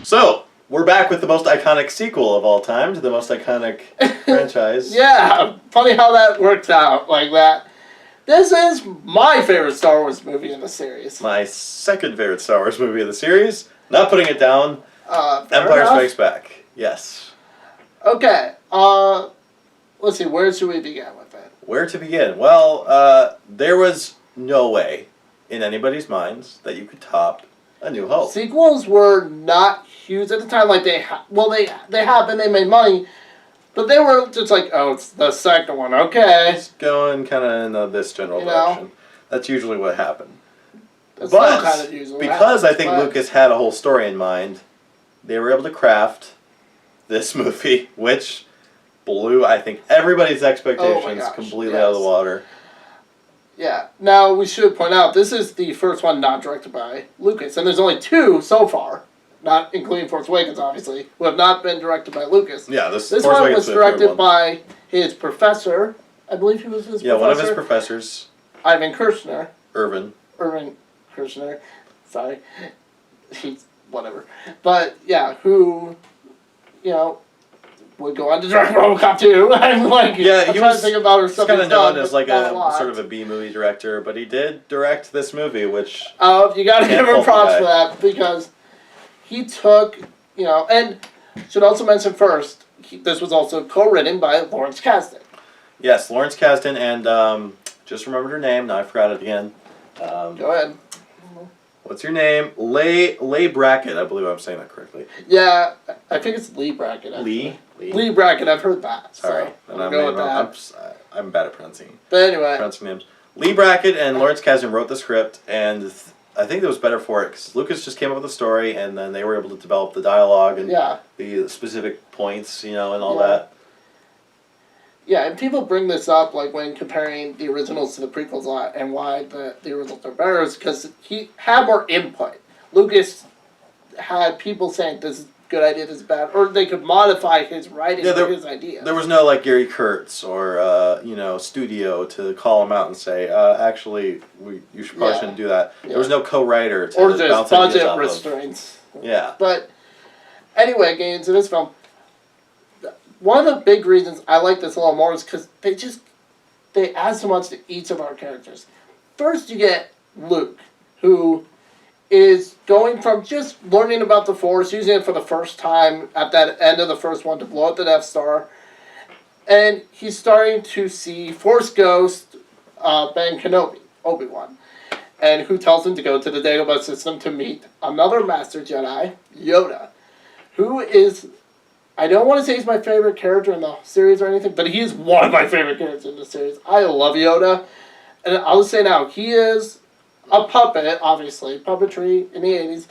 So, we're back with the most iconic sequel of all time to the most iconic franchise. Yeah, funny how that worked out like that. This is my favorite Star Wars movie in the series. My second favorite Star Wars movie of the series. Not putting it down. Empire Strikes Back. Yes. Okay. Let's see. Where should we begin with it? Where to begin? Well, there was no way in anybody's minds that you could top A New Hope. Sequels were not huge at the time. Like they happened. They made money. But they were just like, oh, it's the second one, okay. It's going kind of in this general direction. That's usually what happened. That's but kind of usually because I think Lucas had a whole story in mind, they were able to craft this movie, which blew, I think, everybody's expectations completely out of the water. Yeah. Now, we should point out, this is the first one not directed by Lucas, and there's only two so far. Not including Force Awakens, obviously, who have not been directed by Lucas. Yeah, this one was directed by his professor. I believe he was his professor. Yeah, one of his professors. Ivan Kirshner. Irvin Kirshner. Sorry. He's whatever. But, yeah, who, would go on to direct RoboCop 2. I'm like, yeah, I'm trying to think about her stuff. He's kind of known as like a sort of a B-movie director, but he did direct this movie, which... you gotta give him props for that, because... He took, and should also mention first, this was also co-written by Lawrence Kasdan. Yes, Lawrence Kasdan, and just remembered her name. Now I forgot it again. Go ahead. What's your name? Leigh Brackett. I believe I'm saying that correctly. Yeah, I think it's Leigh Brackett. Actually. Leigh Brackett. I've heard that. Sorry, I'm bad at pronouncing. But anyway, pronouncing names. Leigh Brackett and Lawrence Kasdan wrote the script, and I think it was better for it because Lucas just came up with the story, and then they were able to develop the dialogue and the specific points, and all that. Yeah, and people bring this up like when comparing the originals to the prequels a lot, and why the originals are better is because he had more input. Lucas had people saying this is a good idea, this is bad, or they could modify his writing or his ideas. There was no like Gary Kurtz or studio to call him out and say, actually, you probably shouldn't do that. Yeah. There was no co-writer to or just budget restraints. Yeah. But anyway, getting into this film, one of the big reasons I like this a little more is because they add so much to each of our characters. First, you get Luke, who is going from just learning about the Force, using it for the first time at that end of the first one to blow up the Death Star, and he's starting to see Force Ghost Ben Kenobi, Obi-Wan, and who tells him to go to the Dagobah system to meet another Master Jedi, Yoda, who is, I don't want to say he's my favorite character in the series or anything, but he is one of my favorite characters in the series. I love Yoda, and I'll just say now, he is a puppet, obviously, puppetry in the 80s.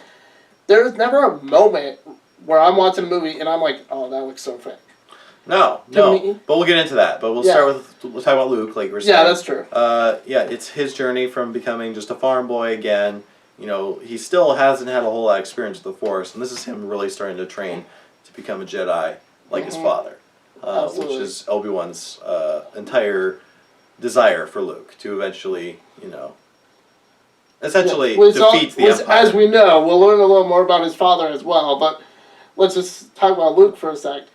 There's never a moment where I'm watching a movie and I'm like, oh, that looks so fake. No. But we'll get into that. But we'll talk about Luke, like we're saying. Yeah, that's true. It's his journey from becoming just a farm boy again. He still hasn't had a whole lot of experience with the Force, and this is him really starting to train to become a Jedi like his father, which is Obi-Wan's entire desire for Luke to eventually, essentially defeat the Empire. As we know, we'll learn a little more about his father as well, but let's just talk about Luke for a sec.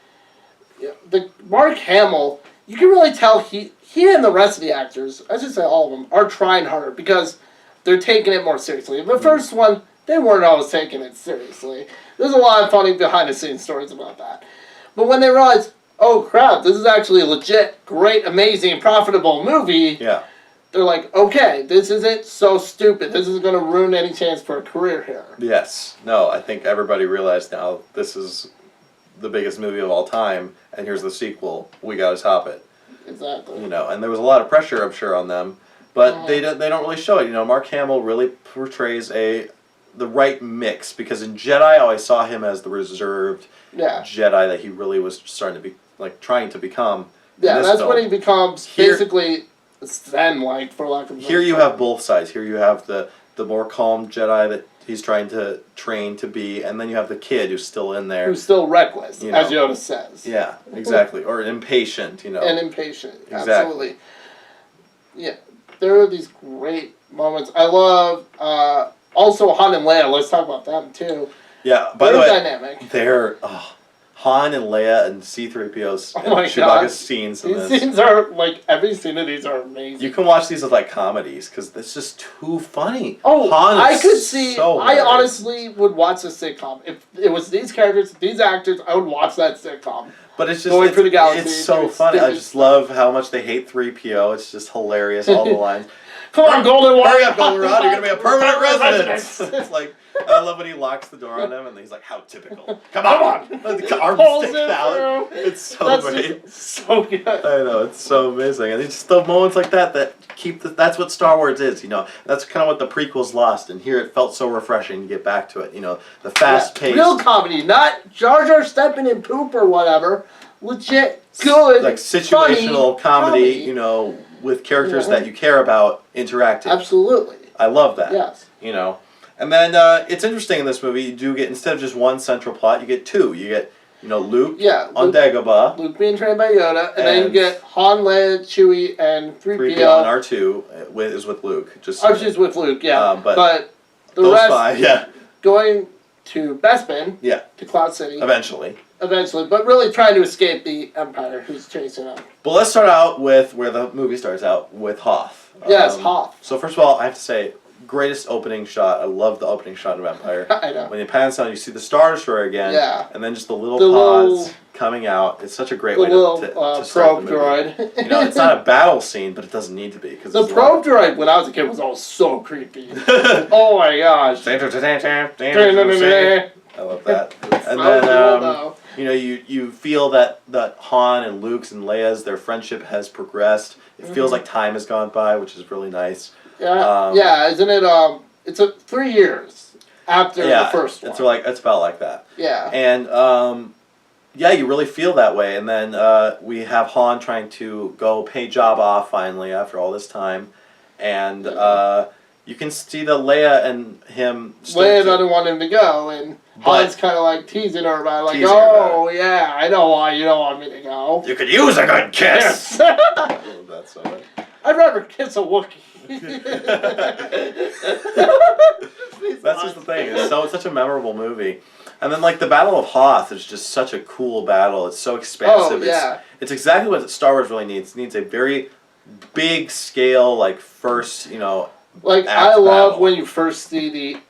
The Mark Hamill, you can really tell he and the rest of the actors, I should say all of them, are trying harder because they're taking it more seriously. The first one, they weren't always taking it seriously. There's a lot of funny behind-the-scenes stories about that. But when they realized, oh crap, this is actually a legit, great, amazing, profitable movie, they're like, okay, this isn't so stupid. This isn't going to ruin any chance for a career here. Yes. No, I think everybody realized now this is the biggest movie of all time, and here's the sequel. We got to top it. Exactly. And there was a lot of pressure, I'm sure, on them, but they don't really show it. Mark Hamill really portrays the right mix, because in Jedi I always saw him as the reserved Jedi that he really was starting to be trying to become. Yeah, that's when he becomes basically Zen-like, for lack of a better Here you have both sides. Here you have the more calm Jedi that he's trying to train to be, and then you have the kid who's still in there. Who's still reckless, as Yoda says. Yeah, exactly. Or impatient, And impatient, exactly. Absolutely. Yeah, there are these great moments. I love, also Han and Leia, let's talk about them too. Yeah. By the Very way, dynamic. they're Han and Leia and C-3PO's and my Chewbacca's God. scenes in These this. scenes are like every scene of these are amazing. You can watch these as like comedies because it's just too funny. Oh, Han I is could see. so I hilarious. honestly would watch a sitcom if it was these characters, these actors. I would watch that sitcom. But it's just Going for the galaxy, it's so doing funny. I stupid just love how much they hate 3PO. It's just hilarious. All the lines. Come on, Golden One. Hurry up, Golden Rod. You're gonna be a permanent resident. It's like I love when he locks the door on him and he's like, "How typical." Come on. The arm Pulls sticks it out. through. It's so That's great. just so good. I know, it's so amazing. And it's just the moments like that keep that's what Star Wars is, you know. That's kind of what the prequels lost, and here it felt so refreshing to get back to it, you know. The fast paced real comedy, not Jar Jar stepping in poop or whatever. Legit good, like situational funny comedy, you know, with characters that you care about interacting. Absolutely. I love that. Yes. You know. And then it's interesting in this movie, you do get, instead of just one central plot, you get two. You get, you know, Luke on Dagobah. Luke being trained by Yoda, and then you get Han, Leia, Chewie, and 3PO. And R2 is with Luke. R2's with Luke, yeah. But the those rest, five, going to Bespin, to Cloud City. Eventually, but really trying to escape the Empire who's chasing them. But let's start out with where the movie starts out, with Hoth. Yes, Hoth. So first of all, I have to say, greatest opening shot. I love the opening shot of Empire. I know. When you pan down, you see the Star Destroyer again. Yeah. And then just the little pods coming out. It's such a great way to start the movie. droid. You know, it's not a battle scene, but it doesn't need to be. Cause the probe droid, when I was a kid, was all so creepy. Oh my gosh. I love that. And then, you know, you feel that Han and Luke's and Leia's, their friendship has progressed. It feels like time has gone by, which is really nice. Yeah, isn't it? It's 3 years after the first one. It's about like that. Yeah. And you really feel that way. And then we have Han trying to go pay Jabba finally after all this time, and you can see that Leia and him. Leia doesn't want him to go, and Han's kind of like teasing her about it, like, "Oh yeah, I know why you don't want me to go. You could use a good kiss." I love that so much. I'd rather kiss a Wookiee. That's just the thing. It's such a memorable movie. And then like the Battle of Hoth is just such a cool battle. It's so expansive. Oh, yeah. It's exactly what Star Wars really needs. It needs a very big scale, like first, you know. Like I love when you first see the.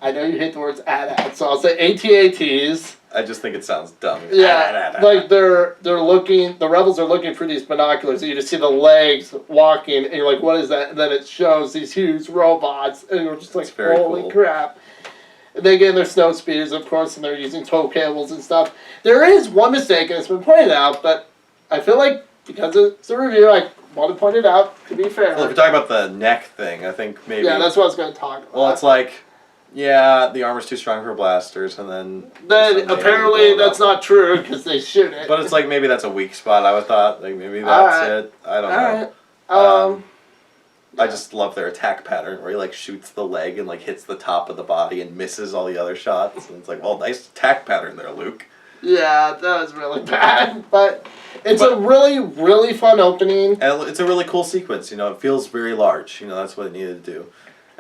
I know you hate the words AT-AT, so I'll say AT-ATs. I just think it sounds dumb. Yeah, like they're looking. The rebels are looking for these binoculars, and you just see the legs walking, and you're like, "What is that?" And then it shows these huge robots, and you're just like, "Holy crap!" And they get in their snow speeders, of course, and they're using tow cables and stuff. There is one mistake, and it's been pointed out, but I feel like because it's a review, I want to point it out. To be fair, well, if you're talking about the neck thing, I think maybe. Yeah, that's what I was going to talk about. Well, it's like. Yeah, the armor's too strong for blasters, and then apparently that's not true because they shoot it. But it's like maybe that's a weak spot. I would thought like maybe that's it. I don't know. I just love their attack pattern where he like shoots the leg and like hits the top of the body and misses all the other shots. And it's like, well, nice attack pattern there, Luke. Yeah, that was really bad, but it's a really, really fun opening. And it's a really cool sequence. You know, it feels very large. You know, that's what it needed to do.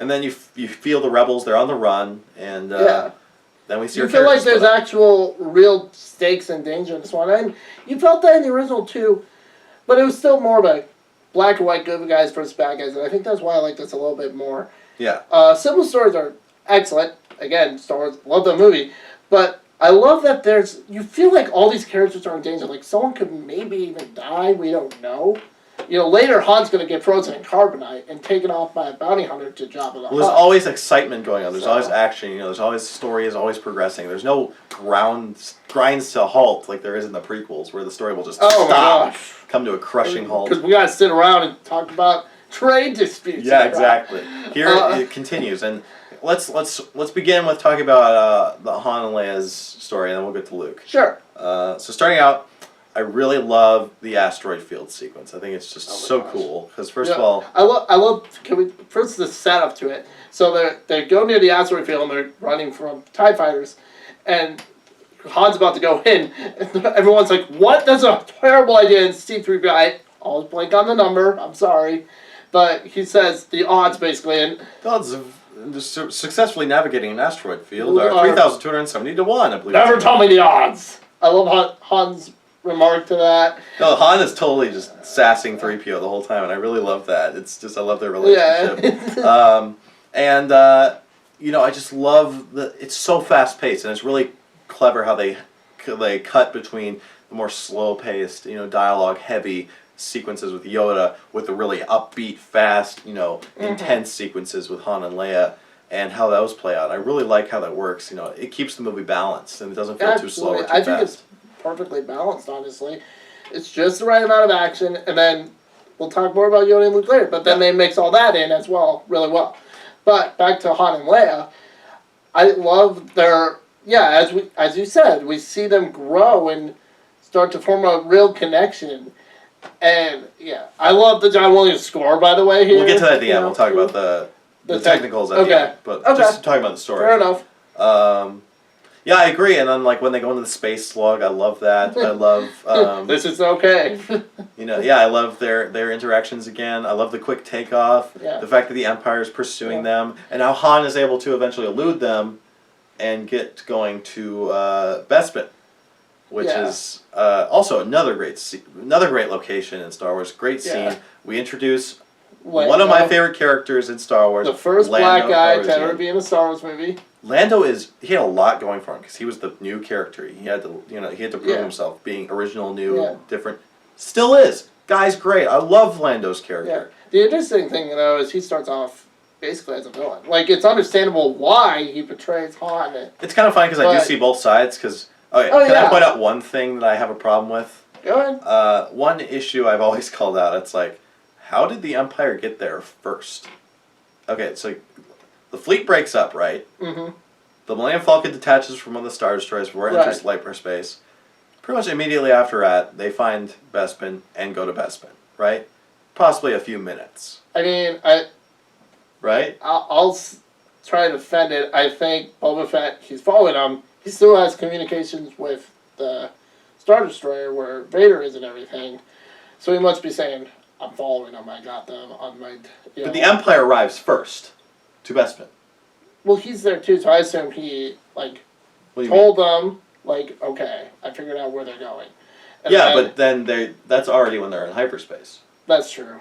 And then you feel the rebels, they're on the run, and then we see you feel like there's actual real stakes and danger in this one. And you felt that in the original too, but it was still more of a black and white good guys versus bad guys, and I think that's why I like this a little bit more. Yeah. Simple stories are excellent. Again, Star Wars, love the movie, but I love that you feel like all these characters are in danger. Like someone could maybe even die, we don't know. You know, later Han's going to get frozen in carbonite and taken off by a bounty hunter to Jabba the Hutt. Well, there's always excitement going on. There's always action. You know, there's always story is always progressing. There's no grinds to halt like there is in the prequels, where the story will just stop, come to a crushing halt. Because we got to sit around and talk about trade disputes. Yeah, exactly. Here it continues, and let's begin with talking about the Han and Leia's story, and then we'll get to Luke. Sure. So starting out. I really love the asteroid field sequence. I think it's just so cool because first of all, I love. Can we first the setup to it? So they go near the asteroid field and they're running from TIE fighters, and Han's about to go in. And everyone's like, "What? That's a terrible idea." And C-3PO, I always blank on the number. I'm sorry, but he says the odds basically, and the odds of successfully navigating an asteroid field are Are 3,270 to 1, I believe. Never tell me the odds. I love Han's remark to that. No, Han is totally just sassing 3PO the whole time, and I really love that. It's just, I love their relationship. Yeah. You know, I just love it's so fast paced, and it's really clever how they cut between the more slow paced, you know, dialogue heavy sequences with Yoda with the really upbeat, fast, you know, intense sequences with Han and Leia, and how those play out. I really like how that works. You know, it keeps the movie balanced, and it doesn't feel too slow or too I think fast. it's perfectly balanced, honestly. It's just the right amount of action, and then we'll talk more about Yoda and Luke later, but then they mix all that in as well, really well. But back to Han and Leia, I love their, as you said, we see them grow and start to form a real connection. And, I love the John Williams score, by the way, here. We'll get to that at the end. We'll talk about the technicals at the end. But just talking about the story. Fair enough. Yeah, I agree. And then, like, when they go into the space slug, I love that. I love... this is okay. You know, I love their interactions again. I love the quick takeoff. Yeah. The fact that the Empire is pursuing them. And how Han is able to eventually elude them and get going to Bespin. Which is also another great location in Star Wars. Great scene. Yeah. We introduce one of my favorite characters in Star Wars. The first Lando black guy to Calrissian. ever be in a Star Wars movie. Lando he had a lot going for him because he was the new character. He had to prove himself, being original, new, different. Still is. Guy's great. I love Lando's character. Yeah. The interesting thing though is he starts off basically as a villain. Like it's understandable why he portrays Han. It's kind of funny because I do see both sides. Because can I point out one thing that I have a problem with? Go ahead. One issue I've always called out. It's like, how did the Empire get there first? Okay, so the fleet breaks up, right? Mm-hmm. The Millennium Falcon detaches from one of the Star Destroyers before it enters hyperspace. Pretty much immediately after that, they find Bespin and go to Bespin, right? Possibly a few minutes. I mean, right? I'll try to defend it. I think Boba Fett, he's following him. He still has communications with the Star Destroyer where Vader is and everything. So he must be saying, I'm following them. I got them on my... But the Empire arrives first to Bespin. Well, he's there too, so I assume he, told them, okay, I figured out where they're going. And but then that's already when they're in hyperspace. That's true.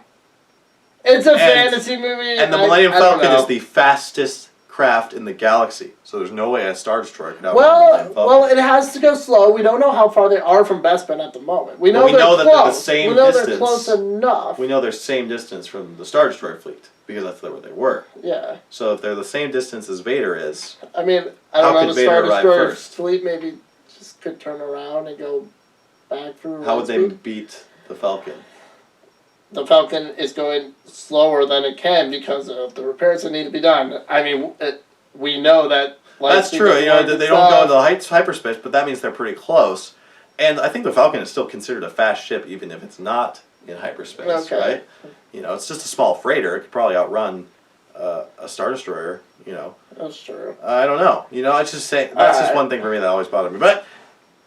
It's a fantasy movie. And the Millennium Falcon is the fastest craft in the galaxy, so there's no way a Star Destroyer could outrun the Millennium Falcon. Well, it has to go slow. We don't know how far they are from Bespin at the moment. We know that they're the same distance. They're close enough. We know they're same distance from the Star Destroyer fleet because that's where they were. Yeah. So if they're the same distance as Vader is, I mean, I don't know. The Star Destroyer fleet maybe just could turn around and go back through. How would they beat the Falcon? The Falcon is going slower than it can because of the repairs that need to be done. I mean, we know that... That's true. You know, they don't go into hyperspace, but that means they're pretty close. And I think the Falcon is still considered a fast ship, even if it's not in hyperspace, right? You know, it's just a small freighter. It could probably outrun a Star Destroyer, you know. That's true. I don't know. You know, it's just that's just one thing for me that always bothered me. But...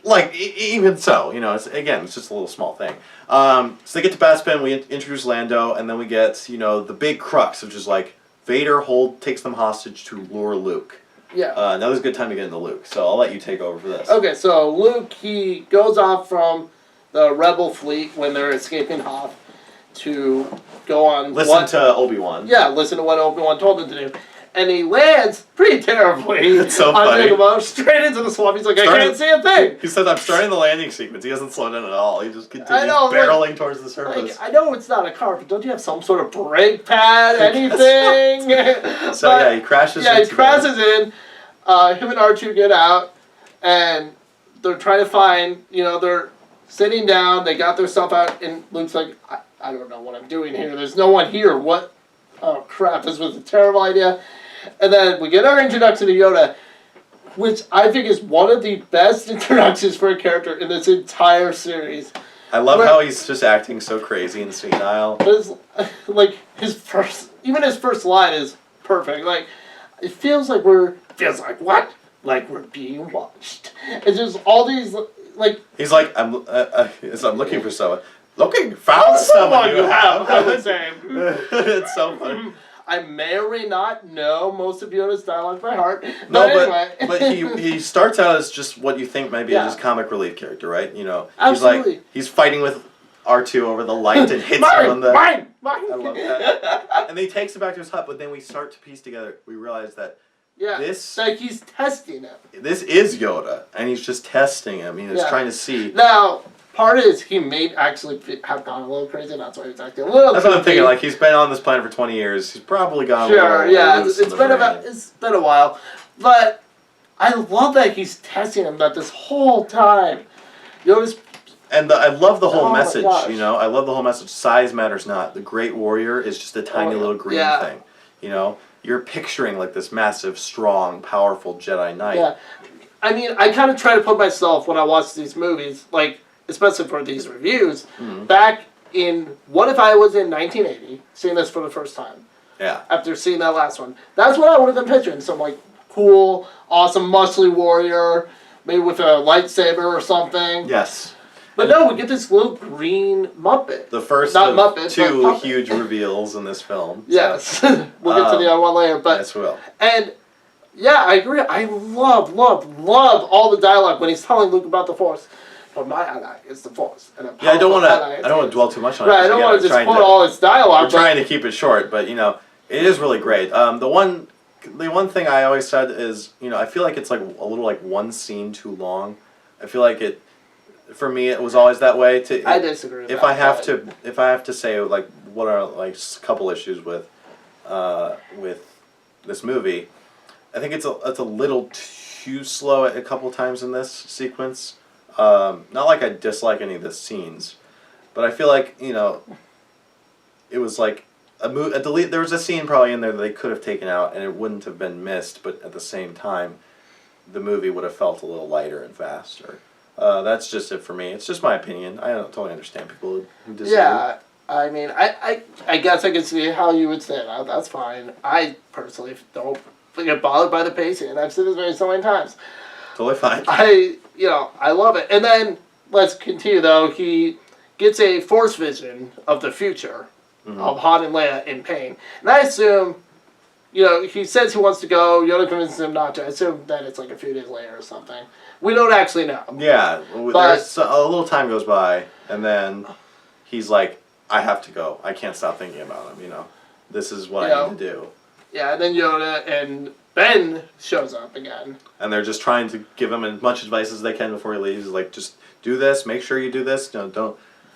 even so, you know, it's just a little small thing. So they get to Bespin, we introduce Lando, and then we get, you know, the big crux, which is Vader takes them hostage to lure Luke. Yeah. Now's a good time to get into Luke, so I'll let you take over for this. Okay, so Luke, he goes off from the Rebel fleet when they're escaping Hoth to go on... Listen to Obi-Wan. Yeah, listen to what Obi-Wan told him to do. And he lands pretty terribly. It's so funny. Dagobah, straight into the swamp. He's like, I can't see a thing. He says, I'm starting the landing sequence. He doesn't slow down at all. He just continues barreling towards the surface. I know it's not a car, but don't you have some sort of brake pad, anything? He crashes in. Him and R2 get out, and they're trying to find, you know, they're sitting down, they got their stuff out, and Luke's like, I don't know what I'm doing here. There's no one here. What? Oh, crap, this was a terrible idea. And then we get our introduction to Yoda, which I think is one of the best introductions for a character in this entire series. I love how he's just acting so crazy and senile. His first line is perfect. It feels like what? Like we're being watched. It's just all these, He's like, I'm looking for someone. Found someone you have. I would say. It's so funny. I may or may not know most of Yoda's dialogue by heart. No, anyway. but he starts out as just what you think might be Yeah. his comic relief character, right? You know, Absolutely. he's fighting with R2 over the light and hits him on the. Mine! I love that. And then he takes him back to his hut, but then we start to piece together. We realize that Yeah, this like he's testing him. this is Yoda, and he's just testing him. He's Yeah. trying to see. Now, part of it is he may actually have gone a little crazy. That's why he's acting a little. That's what I'm goofy. thinking. Like he's been on this planet for 20 years. He's probably gone. Sure, a little yeah, loose it's in been the it's been a while, but I love that he's testing him that this whole time. Yoda's And I love the whole Oh my message. gosh. You know, I love the whole message. Size matters not. The great warrior is just a tiny little green yeah. thing. You know, you're picturing like this massive, strong, powerful Jedi Knight. yeah. I mean, I kind of try to put myself when I watch these movies, like especially for these reviews, back in what if I was in 1980, seeing this for the first time. Yeah. After seeing that last one, that's what I would have been picturing. Some like cool, awesome, muscly warrior, maybe with a lightsaber or something. Yes. But no, we get this little green Muppet. The first Not of Muppet, two but Muppet. huge reveals in this film. Yes, we'll get to the other one later. But Yes, we will. and yeah, I agree. I love all the dialogue when he's telling Luke about the Force. But my ally is the Force. And Yeah, I don't want to dwell too much on it. Right, I don't want to just quote all his dialogue. We're trying to keep it short, but you know, it is really great. The one thing I always said is, you know, I feel like it's like a little like one scene too long. I feel like it. For me, it was always that way. I disagree with if that. I have to say like what are like a couple issues with this movie, I think it's a little too slow a couple times in this sequence. Not like I dislike any of the scenes, but I feel like, you know, it was like there was a scene probably in there that they could have taken out and it wouldn't have been missed, but at the same time, the movie would have felt a little lighter and faster. That's just it for me. It's just my opinion. I don't totally understand people who disagree. Yeah, I mean, I guess I can see how you would say that. That's fine. I personally don't get bothered by the pacing, and I've said this so many times. Totally fine. I love it. And then, let's continue though, he gets a Force vision of the future of Han and Leia in pain. And I assume, you know, he says he wants to go, Yoda convinces him not to. I assume that it's like a few days later or something. We don't actually know. Yeah, there's a little time goes by, and then he's like, I have to go. I can't stop thinking about him, you know. This is what I need to do. Yeah, and then Yoda and Ben shows up again. And they're just trying to give him as much advice as they can before he leaves. Like, just do this, make sure you do this. No,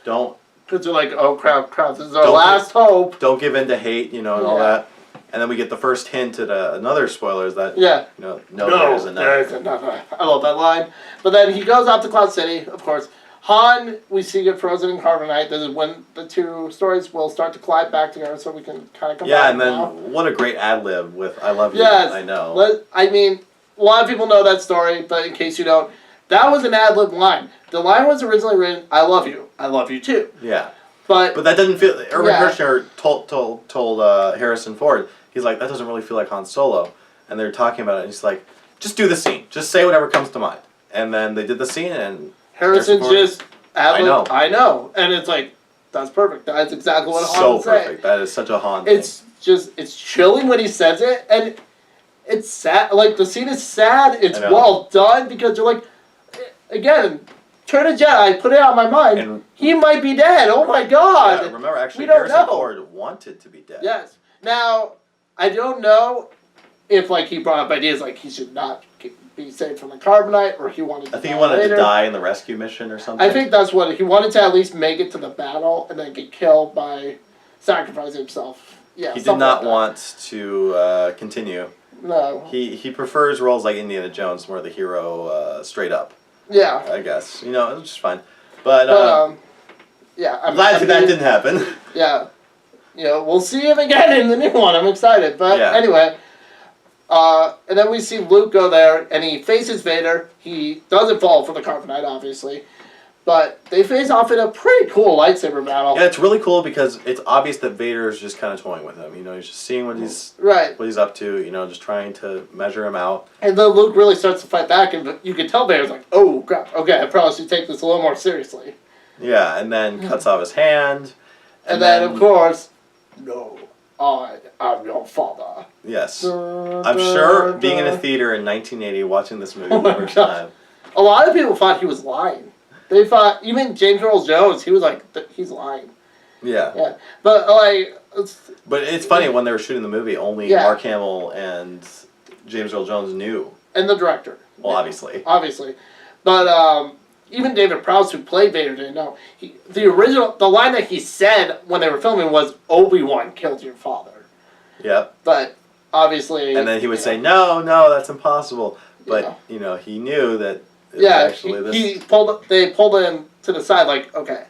don't. Because they're like, oh crap, this is our last hope. Don't give in to hate, you know, and all that. And then we get the first hint at another spoiler is that, yeah. you know, there is There is another. I love that line. But then he goes out to Cloud City, of course. Han, we see get frozen in carbonite. This is when the two stories will start to collide back together, so we can kind of come back. Yeah, and then now. what a great ad lib with "I love you." Yes, I know. I mean, a lot of people know that story, but in case you don't, that was an ad lib line. The line was originally written, "I love you too." Yeah. But that doesn't feel. Irvin Kershner told Harrison Ford, he's like, that doesn't really feel like Han Solo, and they're talking about it, and he's like, just do the scene, just say whatever comes to mind, and then they did the scene, and Harrison just ad-libbed, I know, and it's like, that's perfect. That's exactly what Han so would say. perfect. That is such a Han thing. It's chilling when he says it, and it's sad. Like, the scene is sad. It's well done because you're like, again, turn a Jedi, put it out of my mind. And he might be dead. Oh my God! Yeah, remember, actually, Harrison Ford wanted to be dead. Yes. Now, I don't know if like he brought up ideas like he should not be saved from the carbonite, or he wanted to. I think he wanted to die in the rescue mission or something. I think that's what he wanted, to at least make it to the battle and then get killed by sacrificing himself. Yeah. He did not want to continue. No. He prefers roles like Indiana Jones, more the hero, straight up. Yeah. I guess, you know, it's just fine. But yeah, I'm glad that didn't happen. Yeah. You know, we'll see him again in the new one. I'm excited. But anyway, and then we see Luke go there, and he faces Vader. He doesn't fall for the carbonite, obviously. But they face off in a pretty cool lightsaber battle. Yeah, it's really cool because it's obvious that Vader is just kind of toying with him. You know, he's just seeing what he's up to. You know, just trying to measure him out. And then Luke really starts to fight back, and you can tell Vader's like, "Oh crap! Okay, I probably should take this a little more seriously." Yeah, and then cuts off his hand. And then of course, no. I'm your father. Yes. I'm sure being in a theater in 1980 watching this movie the first time. A lot of people thought he was lying. They thought, even James Earl Jones, he was like, he's lying. Yeah. Yeah. But, like... But it's funny, when they were shooting the movie, only Mark Hamill and James Earl Jones knew. And the director. Well, obviously. Obviously. But, even David Prowse, who played Vader, didn't know. The line that he said when they were filming was, Obi-Wan killed your father. Yep. But, obviously... And then he would say, no, that's impossible. But, he knew that... They pulled him to the side, like, okay,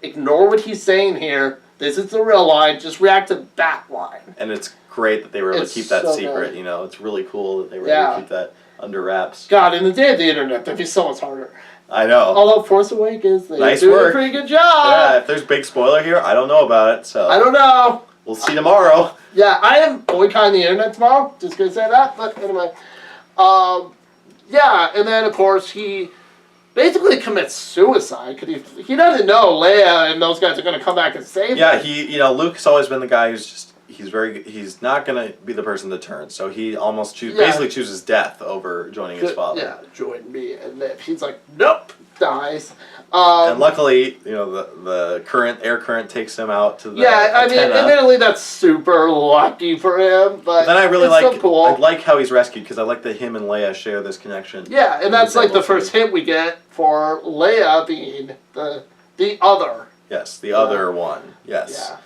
ignore what he's saying here. This is the real line. Just react to that line. And it's great that they were able to keep that secret. Good. It's really cool that they were able to keep that under wraps. God, in the day of the internet, that'd be so much harder. I know. Although Force Awakens, they nice do work. a pretty good job. Yeah, if there's big spoiler here, I don't know about it. So I don't know. We'll see tomorrow. Yeah, I am boycotting the internet tomorrow. Just gonna say that. But anyway, yeah, and then of course he basically commits suicide because he doesn't know Leia and those guys are going to come back and save him. Yeah, Luke's always been the guy who's just he's not going to be the person to turn. So he almost basically chooses death over joining his father. Yeah, join me and live. He's like, nope, dies. And luckily, the air current takes him out to the I mean, admittedly, that's super lucky for him. But then I really like so cool. I like how he's rescued because I like that him and Leia share this connection. Yeah, and that's like the first hint we get for Leia being the other. Yes, the other one. Yes. Yeah.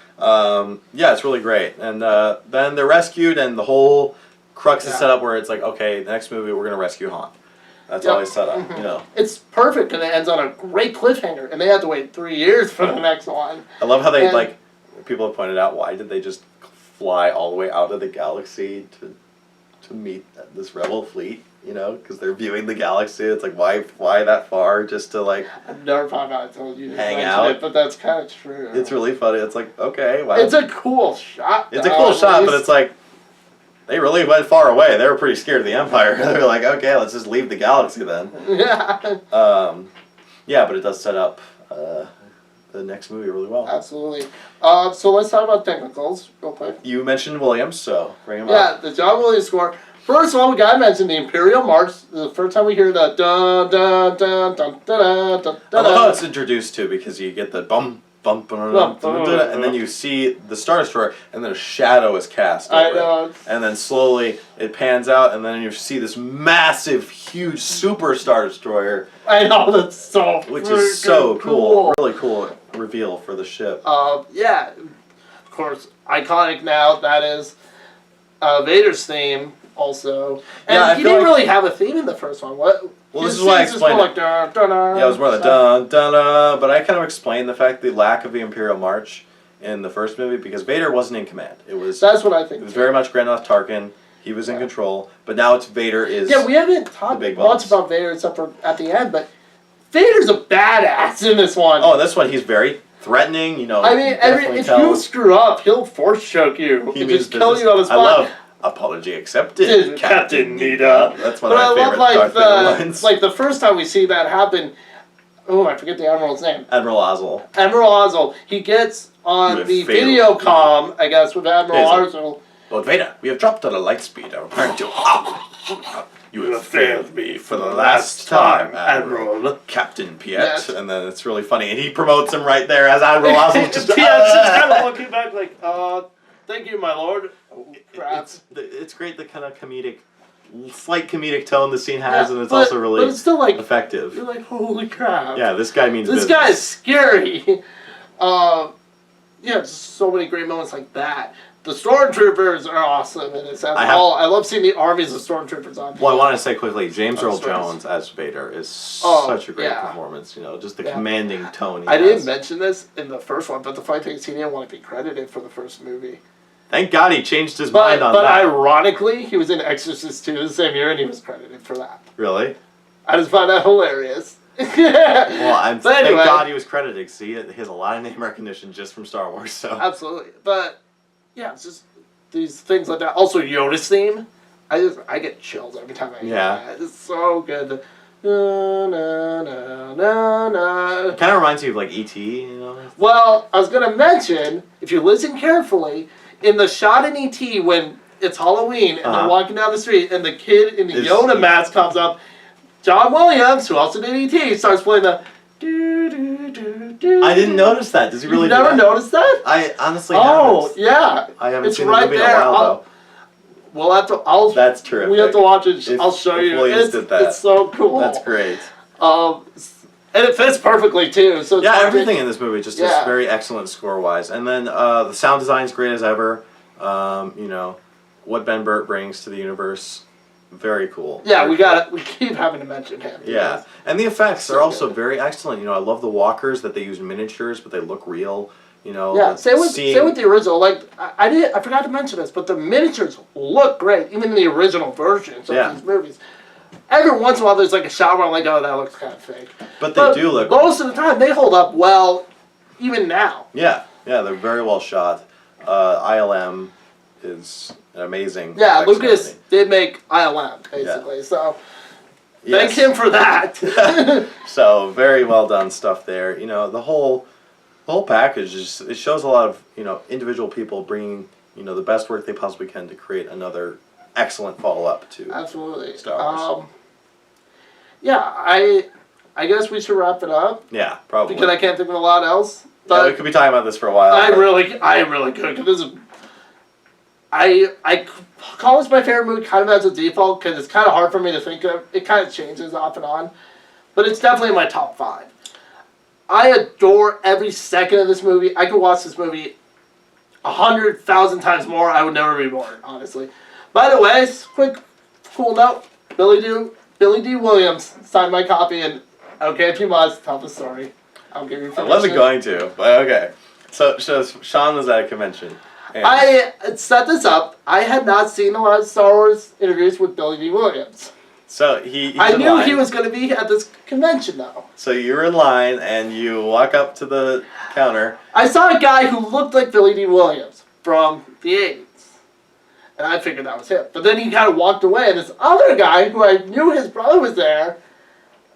It's really great. And then they're rescued, and the whole crux is set up where it's like, okay, the next movie we're gonna rescue Han. That's all he's set up, It's perfect, and it ends on a great cliffhanger, and they have to wait 3 years for the next one. I love how they, people have pointed out, why did they just fly all the way out of the galaxy to meet this rebel fleet, because they're viewing the galaxy. It's like, why that far just to, I've never found out until you hang out. It, but that's kind of true. It's really funny. It's like, okay, wow. It's a cool shot. It's a cool shot, but it's like, they really went far away. They were pretty scared of the Empire. They were like, okay, let's just leave the galaxy then. Yeah. Yeah, but it does set up the next movie really well. Absolutely. So let's talk about technicals real quick. You mentioned Williams, so bring him up. Yeah, the John Williams score. First of all, we gotta mention the Imperial March. The first time we hear the dun dun dun dun dun dun dun. I love how it's introduced too, because you get the bum. And then you see the Star Destroyer, and then a shadow is cast over it. And then slowly it pans out, and then you see this massive, huge Super Star Destroyer. I know, that's so which is so cool. Really cool reveal for the ship. Yeah, of course, iconic now. That is Vader's theme also. And he didn't really have a theme in the first one. Well, this is why I explained it. Yeah, it was more like dun dun dun. But I kind of explained the lack of the Imperial March in the first movie because Vader wasn't in command. That's what I think. It was very much Grand Moff Tarkin. He was in control, but now it's Vader is. Yeah, we haven't talked much about Vader except for at the end, but Vader's a badass in this one. Oh, this one he's very threatening. I mean, if you screw up, he'll force choke you. He'll just kill you on the spot. I love. Apology accepted, Captain Nita. That's one of my favorite Darth Vader lines. Like the first time we see that happen, I forget the Admiral's name. Admiral Ozzel. Admiral Ozzel. He gets on the video comm, I guess, with Admiral Ozzel. Lord Vader, we have dropped at a light speed and are preparing to... You have failed me for the last time, Admiral Captain Piet. Yes. And then it's really funny. And he promotes him right there as Admiral Ozzel. Just kind of looking back like, thank you, my lord. Oh, crap. It's great the kind of slight comedic tone the scene has, and it's also really still effective. You're like, holy crap. Yeah, this guy means business. This guy is scary. Just so many great moments like that. The stormtroopers are awesome in this. I love seeing the armies of stormtroopers on. Well, I want to say quickly, James Earl Jones as Vader is such a great performance. Just the commanding tone. I didn't mention this in the first one, but the funny thing is he didn't want to be credited for the first movie. Thank God he changed his mind on that. But ironically, he was in Exorcist 2 the same year, and he was credited for that. Really? I just find that hilarious. Well, thank God he was credited, because he has a lot of name recognition just from Star Wars. So absolutely. But, yeah, it's just these things like that. Also, Yoda's theme. I get chills every time I hear that. It's so good. Na, na, na, na, na. It kind of reminds you of, E.T., Well, I was going to mention, if you listen carefully, in the shot in E.T. when it's Halloween and they're walking down the street and the kid in the Yoda mask comes up, John Williams, who also did E.T., starts playing the I didn't notice that. Does he really? You never noticed that? I honestly haven't. Yeah. I haven't seen the movie in a while though. We'll have to. That's terrific. We have to watch it. I'll show you. It's so cool. That's great. And it fits perfectly too. So yeah, everything in this movie just is very excellent score wise, and then the sound design's great as ever. You know what Ben Burt brings to the universe, very cool. Yeah, we keep having to mention him. Yeah, and the effects are also very excellent. You know, I love the walkers that they use miniatures, but they look real. You know, yeah. Same with the original. Like I forgot to mention this, but the miniatures look great, even in the original versions of these movies. Every once in a while, there's like a shot where I'm like, oh, that looks kind of fake. But they do look. Most of the time, they hold up well, even now. Yeah, they're very well shot. ILM is an amazing. Yeah, Lucas did make ILM basically, so thank him for that. So very well done stuff there. You know, the whole package it shows a lot of individual people bringing the best work they possibly can to create another excellent follow-up to absolutely Star Wars. Yeah, I guess we should wrap it up. Yeah, probably. Because I can't think of a lot else. But yeah, we could be talking about this for a while. I really could. Cause this is, I call this my favorite movie kind of as a default because it's kind of hard for me to think of. It kind of changes off and on. But it's definitely in my top 5. I adore every second of this movie. I could watch this movie 100,000 times more. I would never be bored, honestly. By the way, quick cool note, Billy D. Williams signed my copy, and okay, if you must, tell the story. I'll give you permission. I wasn't going to, but okay. So Sean was at a convention. I set this up. I had not seen a lot of Star Wars interviews with Billy D. Williams. So I knew he was going to be at this convention, though. So you were in line, and you walk up to the counter. I saw a guy who looked like Billy D. Williams from the 80s. And I figured that was him. But then he kind of walked away, and this other guy, who I knew his brother was there,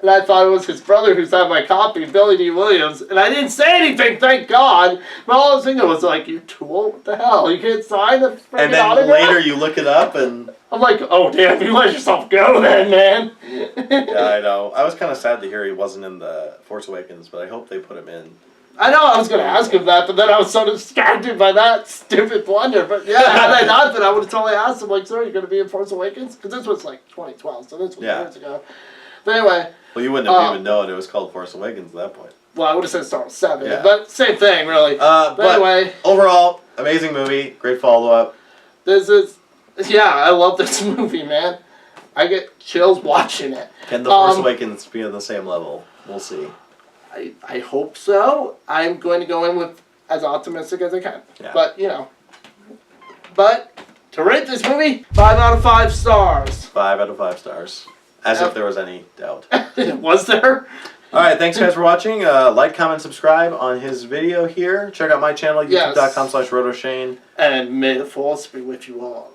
and I thought it was his brother who signed my copy, Billy D. Williams, and I didn't say anything, thank God. But all I was thinking was like, you tool, what the hell? You can't sign the freaking And then autograph? later you look it up, and... I'm like, oh, damn, you let yourself go then, man. Yeah, I know. I was kind of sad to hear he wasn't in the Force Awakens, but I hope they put him in. I know I was going to ask him that, but then I was so distracted by that stupid blunder. But yeah, had I not been, I would have totally asked him, like, sir, are you going to be in Force Awakens? Because this was like 2012, so this was years ago. But anyway. Well, you wouldn't have even known it was called Force Awakens at that point. Well, I would have said Star Wars 7, but same thing, really. But anyway. Overall, amazing movie, great follow-up. This is, I love this movie, man. I get chills watching it. Can the Force Awakens be on the same level? We'll see. I hope so. I'm going to go in with as optimistic as I can. Yeah. But, But, to rate this movie, 5 out of 5 stars. 5 out of 5 stars. As if there was any doubt. Was there? Alright, thanks guys for watching. Like, comment, subscribe on his video here. Check out my channel, youtube.com/RotoShane. And may the force be with you all.